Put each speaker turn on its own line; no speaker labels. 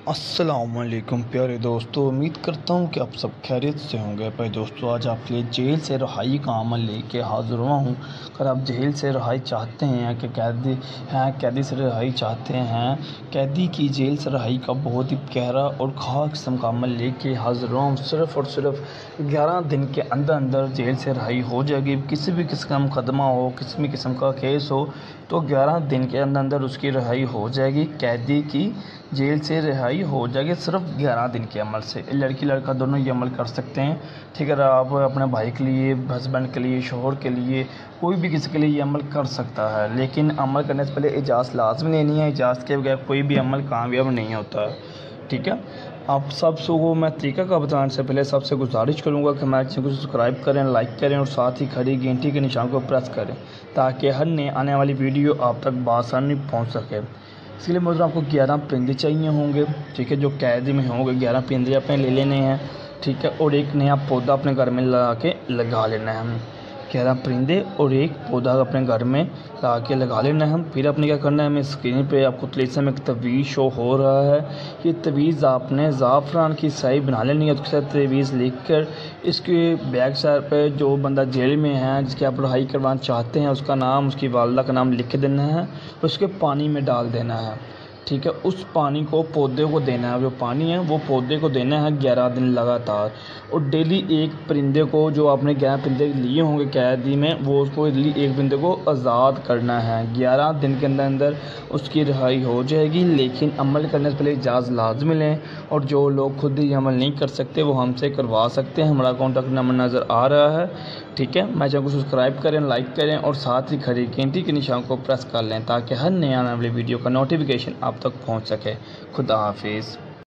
अस्सलाम वालेकुम प्यारे दोस्तों, उम्मीद करता हूँ कि आप सब खैरियत से होंगे। भाई दोस्तों, आज आपके लिए जेल से रहाई का अमल लेके हाज़िर हुआ हूँ। अगर आप जेल से रहाई चाहते हैं कि कैदी से रहाई चाहते हैं, कैदी की जेल से रहाई का बहुत ही गहरा और ख़ास किस्म का अमल लेके हाज़िर हुआ हूँ। सिर्फ़ और सिर्फ 11 दिन के अंदर अंदर जेल से रहाई हो जाएगी। किसी भी किस्म का मुकदमा हो, किसी भी किस्म का केस हो, तो 11 दिन के अंदर अंदर उसकी रहाई हो जाएगी। कैदी की जेल से रिहाई हो जाएगी सिर्फ 11 दिन के अमल से। लड़की लड़का दोनों ये अमल कर सकते हैं। ठीक है, आप अपने भाई के लिए, हस्बैंड के लिए, शोहर के लिए, कोई भी किसी के लिए ये अमल कर सकता है। लेकिन अमल करने से पहले इजाज़त लाजमी लेनी है। इजाज़त के बगैर कोई भी अमल कामयाब नहीं होता है। ठीक है, आप सब को मैं तरीका का बताने से पहले सबसे गुजारिश करूंगा कि हमारे चैनल को सब्सक्राइब करें, लाइक करें और साथ ही खड़ी घंटी के निशान को प्रेस करें ताकि हर नए आने वाली वीडियो आप तक बआसानी पहुंच सके। इसके लिए मतलब आपको 11 परिंदे चाहिए होंगे। ठीक है, जो कैदी में होंगे 11 परिंदे अपने ले लेने हैं। ठीक है, और एक नया पौधा अपने घर में लगा लेना है। 11 परिंदे और एक पौधा अपने घर में लगा लेना है। फिर आपने क्या करना है, हमें स्क्रीन पे आपको तलीसा में एक तवीज़ शो हो रहा है। ये तवीज़ आपने ज़ाफ़रान की स्याही बना लेनी है। उसके साथ तवीज़ लिख कर इसके बैक साइड पे जो बंदा जेल में है, जिसकी आप रहाई करवाना चाहते हैं, उसका नाम, उसकी वालदा का नाम लिख देना है। उसके पानी में डाल देना है। ठीक है, उस पानी को पौधे को देना है। जो पानी है वो पौधे को देना है 11 दिन लगातार। और डेली एक परिंदे को, जो आपने 11 परिंदे लिए होंगे कैदी में, वो उसको डेली एक परिंदे को आज़ाद करना है। 11 दिन के अंदर अंदर उसकी रिहाई हो जाएगी। लेकिन अमल करने से पहले इजाज़त लाजमी लें। और जो लोग खुद ही अमल नहीं कर सकते वो हमसे करवा सकते हैं। हमारा कॉन्टैक्ट नंबर नज़र आ रहा है। ठीक है, मैं चैनल को सब्सक्राइब करें, लाइक करें और साथ ही खड़ी घंटी के निशान को प्रेस कर लें ताकि हर नए आने वाली वीडियो का नोटिफिकेशन आप तक पहुंच सके। खुदा हाफिज़।